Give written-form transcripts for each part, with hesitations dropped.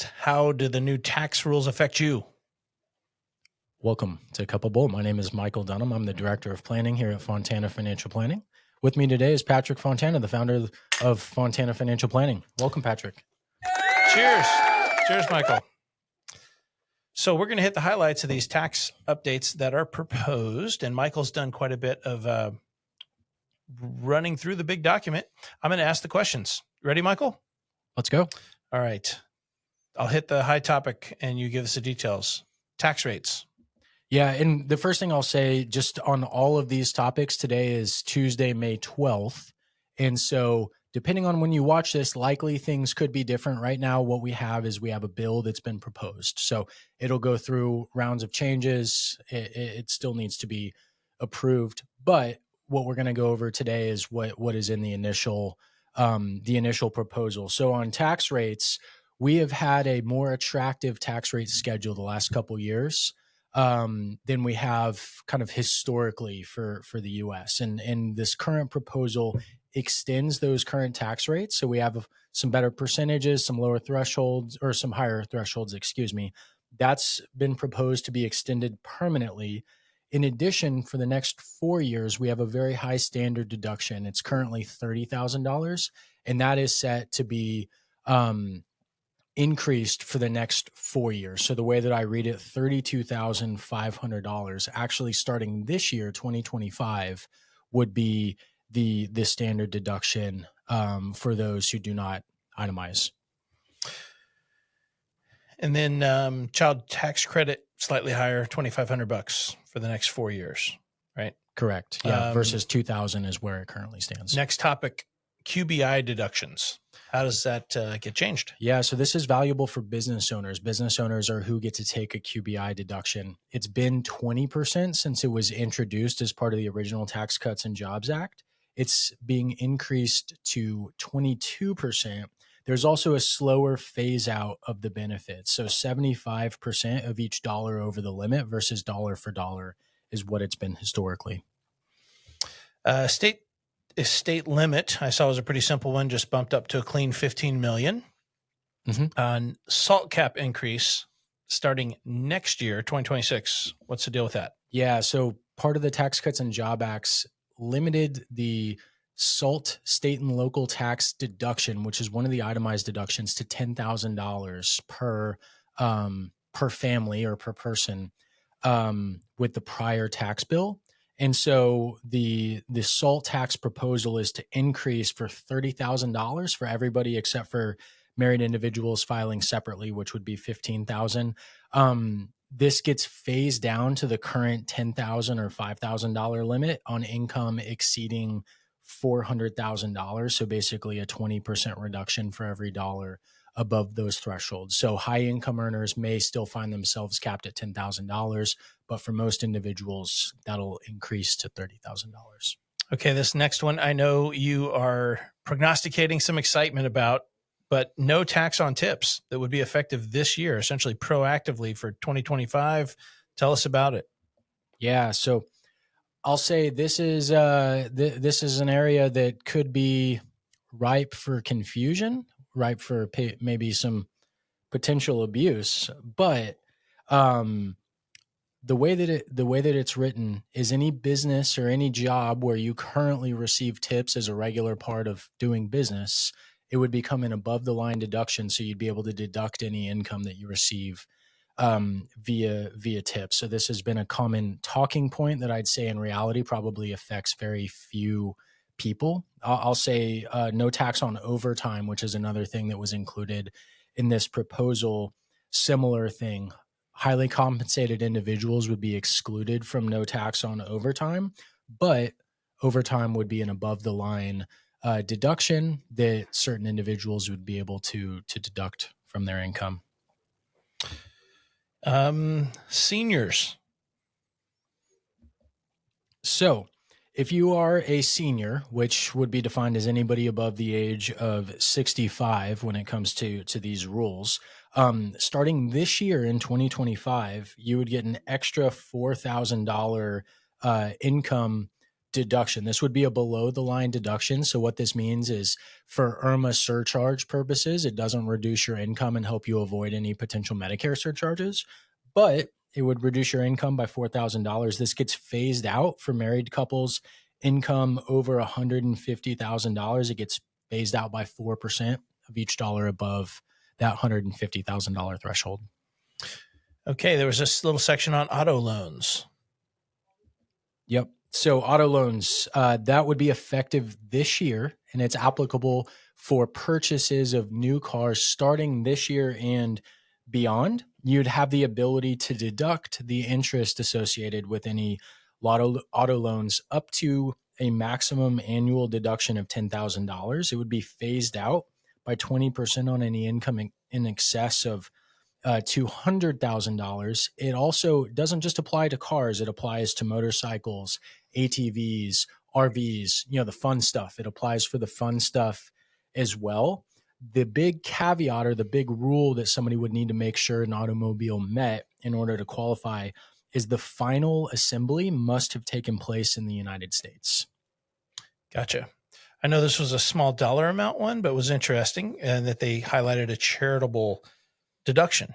How do the new tax rules affect you? Welcome to Bowl. My name is Michael Dunham. I'm the Director of Planning here at Fontana Financial Planning. With me today is Patrick Fontana, the founder of Fontana Financial Planning. Welcome, Patrick. Cheers. Cheers, Michael. So we're going to hit the highlights of these tax updates that are proposed, and Michael's done quite a bit of running through the big document. I'm going to ask the questions. Ready, Michael? Let's go. All right. I'll hit the high topic, and you give us the details. Tax rates. Yeah, and the first thing I'll say just on all of these topics, today is Tuesday, May 12th. And so depending on when you watch this, likely things could be different. Right now, what we have is we have a bill that's been proposed. So it'll go through rounds of changes. It still needs to be approved. But what we're going to go over today is what is in the initial proposal. So on tax rates, we have had a more attractive tax rate schedule the last couple of years than we have kind of historically for the U.S. And this current proposal extends those current tax rates. So we have some better percentages, some lower thresholds, or some higher thresholds, excuse me. That's been proposed to be extended permanently. In addition, for the next 4 years, we have a very high standard deduction. It's currently $30,000, and that is set to be increased for the next 4 years. So the way that I read it, $32,500 actually starting this year, 2025, would be the standard deduction for those who do not itemize. And then child tax credit, slightly higher, $2,500 for the next 4 years, right? Correct. Yeah, versus 2,000 is where it currently stands. Next topic, QBI deductions. How does that get changed? Yeah, so this is valuable for business owners. Business owners are who get to take a QBI deduction. It's been 20% since it was introduced as part of the original Tax Cuts and Jobs Act. It's being increased to 22%. There's also a slower phase out of the benefits. So 75% of each dollar over the limit versus dollar for dollar is what it's been historically. State limit, I saw was a pretty simple one, just bumped up to a clean 15 million. SALT cap increase starting next year, 2026. What's the deal with that? Yeah, so part of the Tax Cuts and Job Acts limited the SALT state and local tax deduction, which is one of the itemized deductions, to $10,000 per family or per person with the prior tax bill. And so the SALT tax proposal is to increase for $30,000 for everybody except for married individuals filing separately, which would be $15,000. This gets phased down to the current $10,000 or $5,000 limit on income exceeding $400,000. So basically a 20% reduction for every dollar above those thresholds. So high income earners may still find themselves capped at $10,000, but for most individuals, that'll increase to $30,000. Okay, this next one, I know you are prognosticating some excitement about, but no tax on tips that would be effective this year, essentially proactively for 2025. Tell us about it. Yeah, so I'll say this is an area that could be ripe for confusion, ripe for maybe some potential abuse. But the way that it's written is any business or any job where you currently receive tips as a regular part of doing business, it would become an above the line deduction. So you'd be able to deduct any income that you receive via tips. So this has been a common talking point that I'd say in reality probably affects very few people. I'll say no tax on overtime, which is another thing that was included in this proposal. Similar thing. Highly compensated individuals would be excluded from no tax on overtime, but overtime would be an above the line deduction that certain individuals would be able to deduct from their income. Seniors. So if you are a senior, which would be defined as anybody above the age of 65 when it comes to these rules, starting this year in 2025, you would get an extra $4,000 income deduction. This would be a below the line deduction. So what this means is for IRMA surcharge purposes, it doesn't reduce your income and help you avoid any potential Medicare surcharges, but it would reduce your income by $4,000. This gets phased out for married couples. Income over $150,000, it gets phased out by 4% of each dollar above that $150,000 threshold. Okay, there was this little section on auto loans. Yep. So auto loans, that would be effective this year, and it's applicable for purchases of new cars starting this year and beyond. You'd have the ability to deduct the interest associated with any auto loans up to a maximum annual deduction of $10,000. It would be phased out by 20% on any income in excess of $200,000. It also doesn't just apply to cars. It applies to motorcycles, ATVs, RVs, the fun stuff. It applies for the fun stuff as well. The big caveat or the big rule that somebody would need to make sure an automobile met in order to qualify is the final assembly must have taken place in the United States. Gotcha. I know this was a small dollar amount one, but it was interesting and that they highlighted a charitable deduction.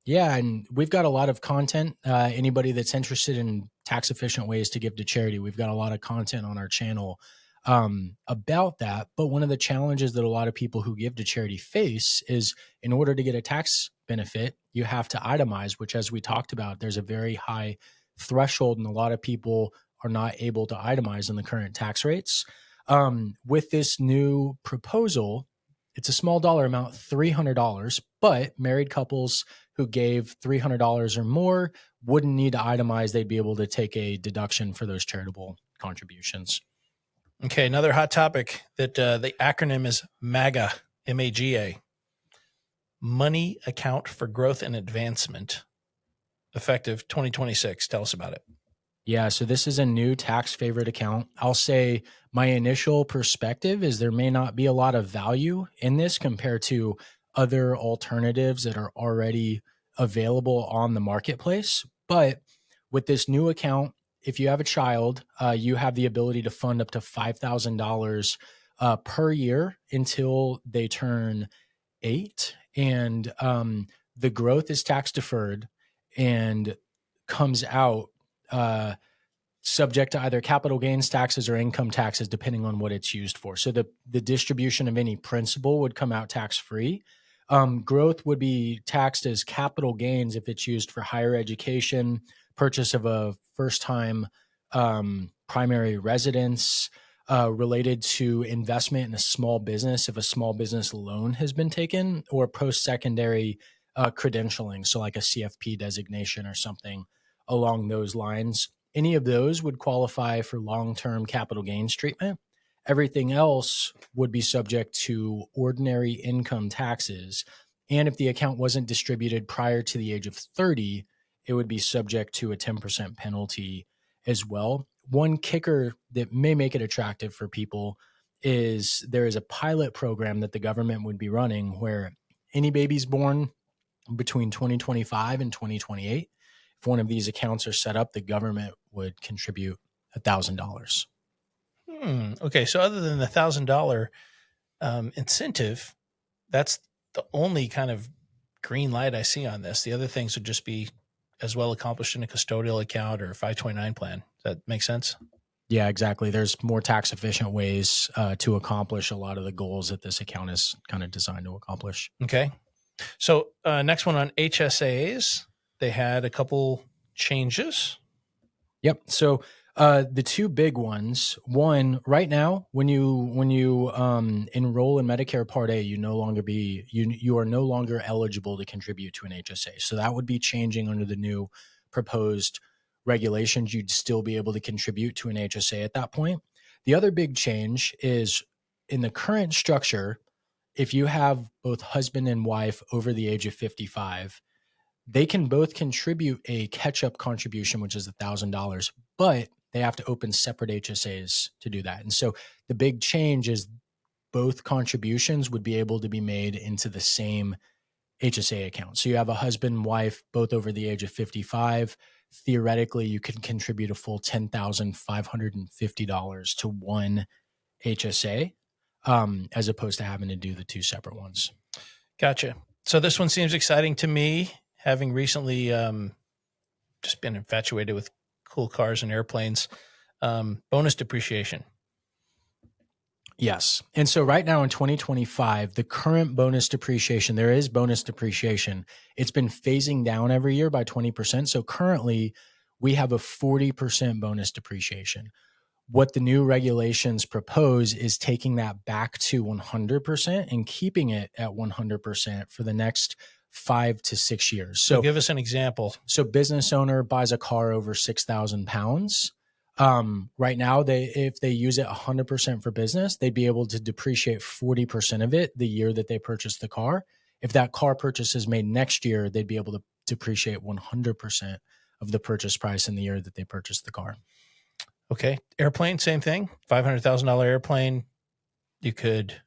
Yeah, and we've got a lot of content. Anybody that's interested in tax efficient ways to give to charity, we've got a lot of content on our channel about that. But one of the challenges that a lot of people who give to charity face is in order to get a tax benefit, you have to itemize, which, as we talked about, there's a very high threshold, and a lot of people are not able to itemize in the current tax rates. With this new proposal, it's a small dollar amount, $300, but married couples who gave $300 or more wouldn't need to itemize. They'd be able to take a deduction for those charitable contributions. Okay, another hot topic that the acronym is MAGA, M-A-G-A, Money Account for Growth and Advancement, effective 2026. Tell us about it. Yeah, so this is a new tax favorite account. I'll say my initial perspective is there may not be a lot of value in this compared to other alternatives that are already available on the marketplace. But with this new account, if you have a child, you have the ability to fund up to $5,000 per year until they turn 8. And the growth is tax deferred and comes out subject to either capital gains taxes or income taxes, depending on what it's used for. So the distribution of any principal would come out tax free. Growth would be taxed as capital gains if it's used for higher education, purchase of a first-time primary residence, related to investment in a small business if a small business loan has been taken, or post-secondary credentialing, so like a CFP designation or something along those lines. Any of those would qualify for long-term capital gains treatment. Everything else would be subject to ordinary income taxes. And if the account wasn't distributed prior to the age of 30, it would be subject to a 10% penalty as well. One kicker that may make it attractive for people is there is a pilot program that the government would be running where any babies born between 2025 and 2028, if one of these accounts are set up, the government would contribute $1,000. Okay, so other than the $1,000 incentive, that's the only kind of green light I see on this. The other things would just be as well accomplished in a custodial account or a 529 plan. Does that make sense? Yeah, exactly. There's more tax efficient ways to accomplish a lot of the goals that this account is kind of designed to accomplish. Okay. So next one on HSAs, they had a couple changes. Yep. So the two big ones. One, right now, when you enroll in Medicare Part A, you are no longer eligible to contribute to an HSA. So that would be changing under the new proposed regulations. You'd still be able to contribute to an HSA at that point. The other big change is in the current structure. If you have both husband and wife over the age of 55, they can both contribute a catch-up contribution, which is $1,000, but they have to open separate HSAs to do that. And so the big change is both contributions would be able to be made into the same HSA account. So you have a husband and wife, both over the age of 55, theoretically you can contribute a full $10,550 to one HSA, as opposed to having to do the two separate ones. Gotcha. So this one seems exciting to me, having recently just been infatuated with cool cars and airplanes. Bonus depreciation. Yes. And so right now in 2025, the current bonus depreciation, there is bonus depreciation. It's been phasing down every year by 20%. So currently we have a 40% bonus depreciation. What the new regulations propose is taking that back to 100% and keeping it at 100% for the next 5 to 6 years. So give us an example. So business owner buys a car over 6,000 pounds. Right now, if they use it 100% for business, they'd be able to depreciate 40% of it the year that they purchase the car. If that car purchase is made next year, they'd be able to depreciate 100% of the purchase price in the year that they purchased the car. Okay. Airplane, same thing. $500,000 airplane. You could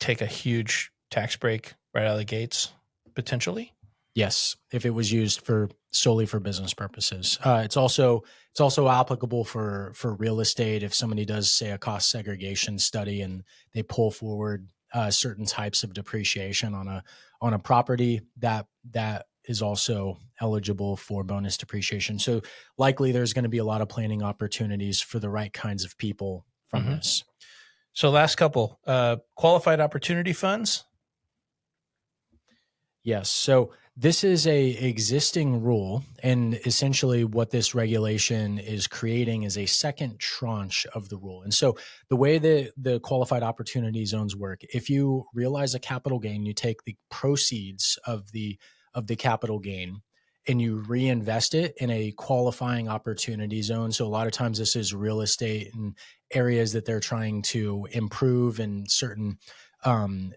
take a huge tax break right out of the gates, potentially. Yes, if it was used solely for business purposes. It's also applicable for real estate. If somebody does, say, a cost segregation study and they pull forward certain types of depreciation on a property, that is also eligible for bonus depreciation. So likely there's going to be a lot of planning opportunities for the right kinds of people from this. So last couple, qualified opportunity funds. Yes. So this is a existing rule, and essentially what this regulation is creating is a second tranche of the rule. And so the way the qualified opportunity zones work, if you realize a capital gain, you take the proceeds of the capital gain and you reinvest it in a qualifying opportunity zone. So a lot of times this is real estate and areas that they're trying to improve in certain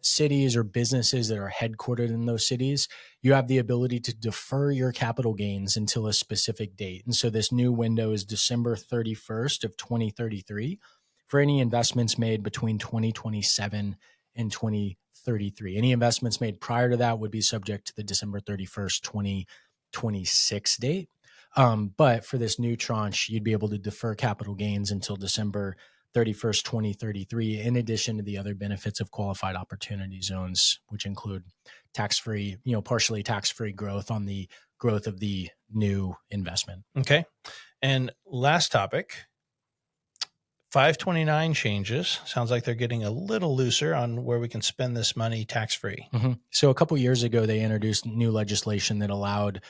cities or businesses that are headquartered in those cities. You have the ability to defer your capital gains until a specific date. And so this new window is December 31st of 2033 for any investments made between 2027 and 2033. Any investments made prior to that would be subject to the December 31st, 2026 date. But for this new tranche, you'd be able to defer capital gains until December 31st, 2033, in addition to the other benefits of qualified opportunity zones, which include tax-free, partially tax-free growth on the growth of the new investment. Okay. And last topic, 529 changes. Sounds like they're getting a little looser on where we can spend this money tax-free. Mm-hmm. So a couple of years ago, they introduced new legislation that allowed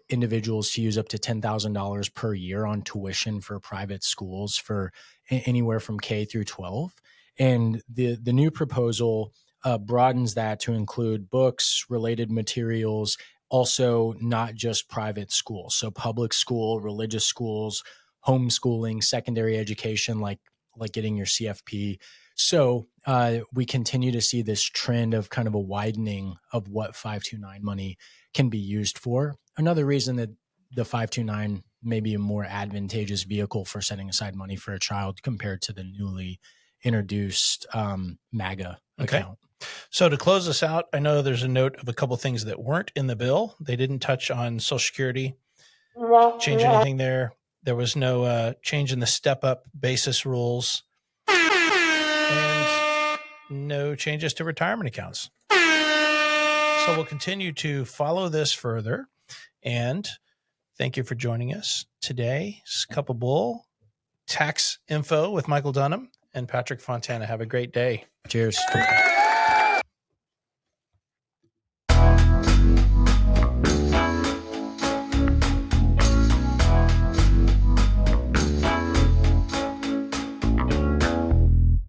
individuals to use up to $10,000 per year on tuition for private schools for anywhere from K through 12. And the new proposal broadens that to include books, related materials, also not just private schools. So public school, religious schools, homeschooling, secondary education, like getting your CFP. So we continue to see this trend of kind of a widening of what 529 money can be used for. Another reason that the 529 may be a more advantageous vehicle for setting aside money for a child compared to the newly introduced MAGA account. So to close this out, I know there's a note of a couple things that weren't in the bill. They didn't touch on Social Security, change anything there. There was no change in the step-up basis rules, and no changes to retirement accounts. So we'll continue to follow this further. And thank you for joining us today. Cup of Bull Tax Info with Michael Dunham and Patrick Fontana. Have a great day. Cheers.